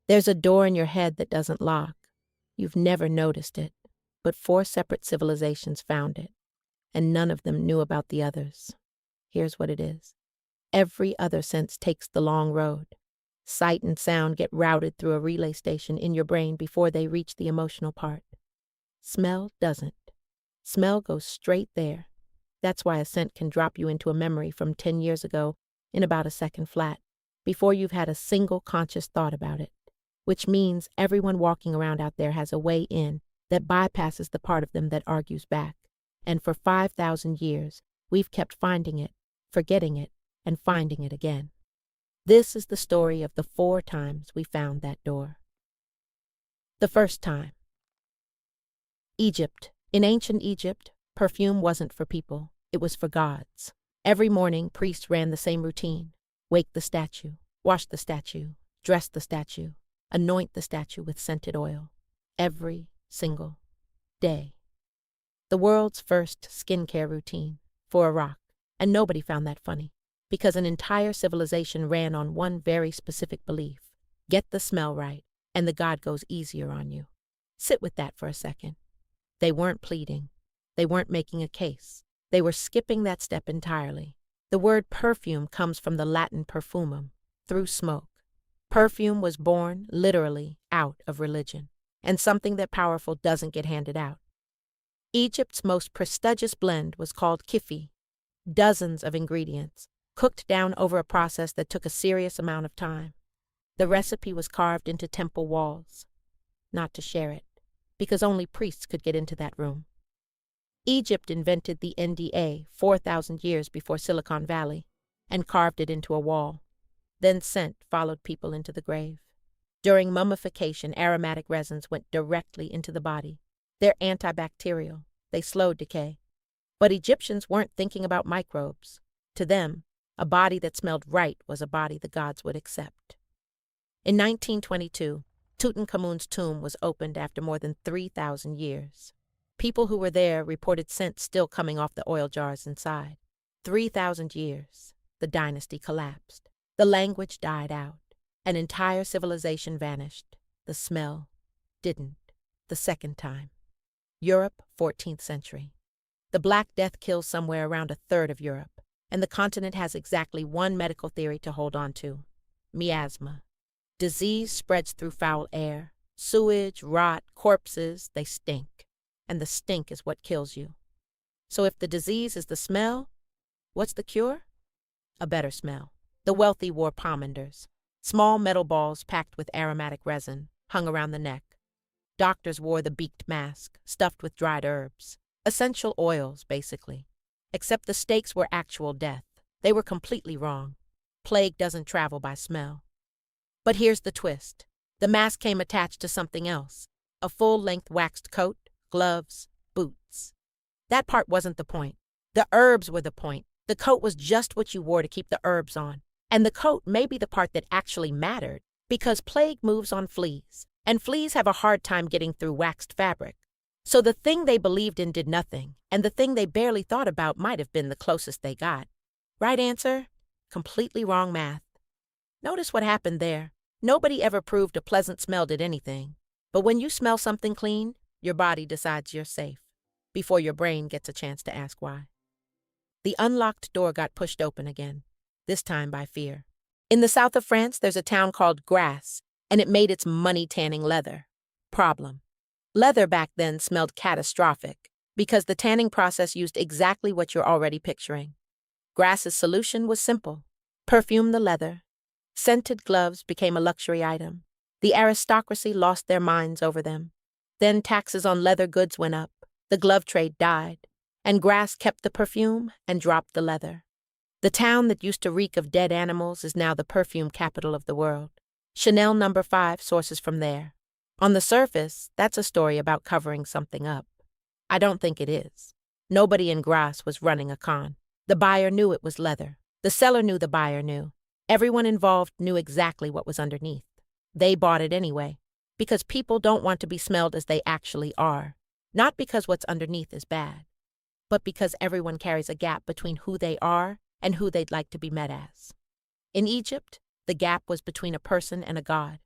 There's a door in your head that doesn't lock. You've never noticed it, but 4 separate civilizations found it, and none of them knew about the others. Here's what it is. Every other sense takes the long road. Sight and sound get routed through a relay station in your brain before they reach the emotional part. Smell doesn't. Smell goes straight there. That's why a scent can drop you into a memory from 10 years ago in about a second flat, before you've had a single conscious thought about it. Which means everyone walking around out there has a way in that bypasses the part of them that argues back. And for 5,000 years, we've kept finding it, forgetting it, and finding it again. This is the story of the 4 times we found that door. The first time. Egypt. In ancient Egypt, perfume wasn't for people, it was for gods. Every morning, priests ran the same routine. Wake the statue, wash the statue, dress the statue, anoint the statue with scented oil. Every single day. The world's first skincare routine for a rock, and nobody found that funny, because an entire civilization ran on one very specific belief. Get the smell right, and the god goes easier on you. Sit with that for a second. They weren't pleading. They weren't making a case. They were skipping that step entirely. The word perfume comes from the Latin perfumum, through smoke. Perfume was born, literally, out of religion, and something that powerful doesn't get handed out. Egypt's most prestigious blend was called kifi. Dozens of ingredients, cooked down over a process that took a serious amount of time. The recipe was carved into temple walls. Not to share it, because only priests could get into that room. Egypt invented the NDA 4,000 years before Silicon Valley, and carved it into a wall. Then scent followed people into the grave. During mummification, aromatic resins went directly into the body. They're antibacterial. They slowed decay. But Egyptians weren't thinking about microbes. To them, a body that smelled right was a body the gods would accept. In 1922, Tutankhamun's tomb was opened after more than 3,000 years. People who were there reported scent still coming off the oil jars inside. 3,000 years, the dynasty collapsed. The language died out. An entire civilization vanished. The smell didn't. The second time. Europe, 14th century. The Black Death kills somewhere around a third of Europe, and the continent has exactly one medical theory to hold on to: miasma. Disease spreads through foul air. Sewage, rot, corpses, they stink. And the stink is what kills you. So if the disease is the smell, what's the cure? A better smell. The wealthy wore pomanders, small metal balls packed with aromatic resin, hung around the neck. Doctors wore the beaked mask, stuffed with dried herbs. Essential oils, basically. Except the stakes were actual death. They were completely wrong. Plague doesn't travel by smell. But here's the twist. The mask came attached to something else. A full-length waxed coat, gloves, boots. That part wasn't the point. The herbs were the point. The coat was just what you wore to keep the herbs on. And the coat may be the part that actually mattered, because plague moves on fleas, and fleas have a hard time getting through waxed fabric. So the thing they believed in did nothing, and the thing they barely thought about might have been the closest they got. Right answer? Completely wrong math. Notice what happened there. Nobody ever proved a pleasant smell did anything. But when you smell something clean, your body decides you're safe, before your brain gets a chance to ask why. The unlocked door got pushed open again, this time by fear. In the south of France, there's a town called Grasse, and it made its money tanning leather. Problem. Leather back then smelled catastrophic, because the tanning process used exactly what you're already picturing. Grasse's solution was simple. Perfume the leather. Scented gloves became a luxury item. The aristocracy lost their minds over them. Then taxes on leather goods went up. The glove trade died. And Grasse kept the perfume and dropped the leather. The town that used to reek of dead animals is now the perfume capital of the world. Chanel No. 5 sources from there. On the surface, that's a story about covering something up. I don't think it is. Nobody in Grasse was running a con. The buyer knew it was leather. The seller knew the buyer knew. Everyone involved knew exactly what was underneath. They bought it anyway, because people don't want to be smelled as they actually are. Not because what's underneath is bad, but because everyone carries a gap between who they are and who they'd like to be met as. In Egypt, the gap was between a person and a god.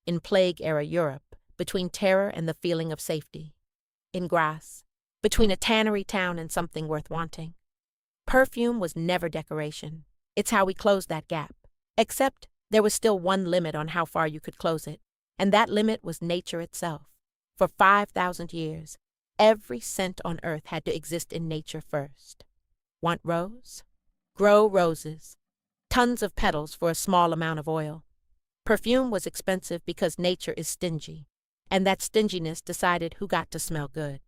In plague-era Europe, between terror and the feeling of safety. In Grasse, between a tannery town and something worth wanting. Perfume was never decoration. It's how we closed that gap. Except there was still one limit on how far you could close it, and that limit was nature itself. For 5,000 years, every scent on earth had to exist in nature first. Want rose? Grow roses. Tons of petals for a small amount of oil. Perfume was expensive because nature is stingy, and that stinginess decided who got to smell good.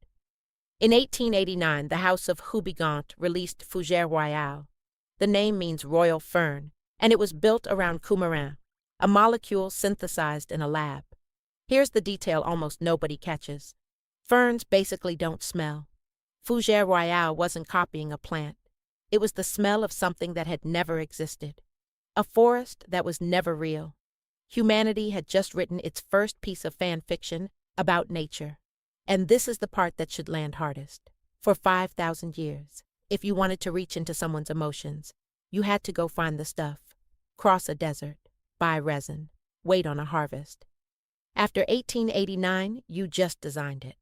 In 1889, the House of Houbigant released Fougère Royale. The name means royal fern, and it was built around coumarin, a molecule synthesized in a lab. Here's the detail almost nobody catches. Ferns basically don't smell. Fougère Royale wasn't copying a plant. It was the smell of something that had never existed. A forest that was never real. Humanity had just written its first piece of fan fiction about nature. And this is the part that should land hardest. For 5,000 years, if you wanted to reach into someone's emotions, you had to go find the stuff, cross a desert, buy resin, wait on a harvest. After 1889, you just designed it.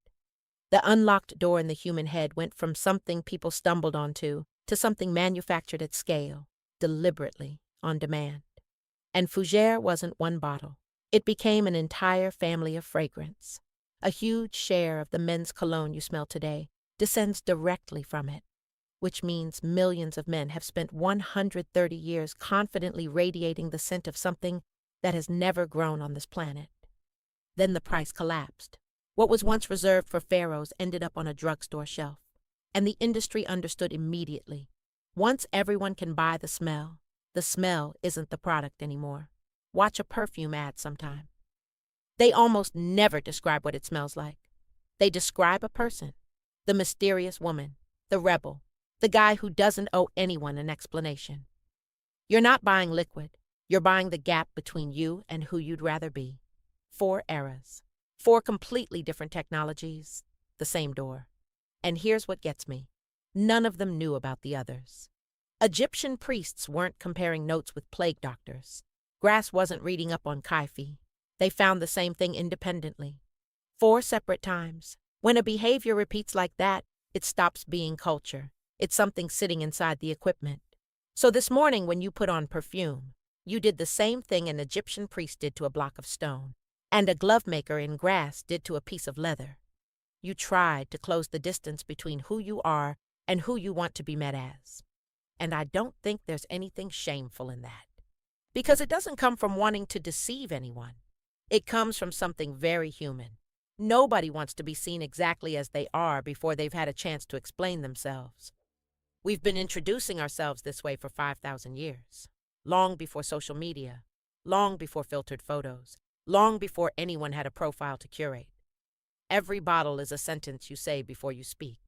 The unlocked door in the human head went from something people stumbled onto to something manufactured at scale, deliberately, on demand. And Fougère wasn't one bottle. It became an entire family of fragrance. A huge share of the men's cologne you smell today descends directly from it, which means millions of men have spent 130 years confidently radiating the scent of something that has never grown on this planet. Then the price collapsed. What was once reserved for pharaohs ended up on a drugstore shelf, and the industry understood immediately. Once everyone can buy the smell isn't the product anymore. Watch a perfume ad sometime. They almost never describe what it smells like. They describe a person, the mysterious woman, the rebel, the guy who doesn't owe anyone an explanation. You're not buying liquid. You're buying the gap between you and who you'd rather be. 4 eras, 4 completely different technologies, the same door. And here's what gets me. None of them knew about the others. Egyptian priests weren't comparing notes with plague doctors. Grasse wasn't reading up on Kaifi. They found the same thing independently. 4 separate times. When a behavior repeats like that, it stops being culture. It's something sitting inside the equipment. So this morning when you put on perfume, you did the same thing an Egyptian priest did to a block of stone, and a glove maker in Grasse did to a piece of leather. You tried to close the distance between who you are and who you want to be met as. And I don't think there's anything shameful in that. Because it doesn't come from wanting to deceive anyone. It comes from something very human. Nobody wants to be seen exactly as they are before they've had a chance to explain themselves. We've been introducing ourselves this way for 5,000 years. Long before social media. Long before filtered photos. Long before anyone had a profile to curate. Every bottle is a sentence you say before you speak.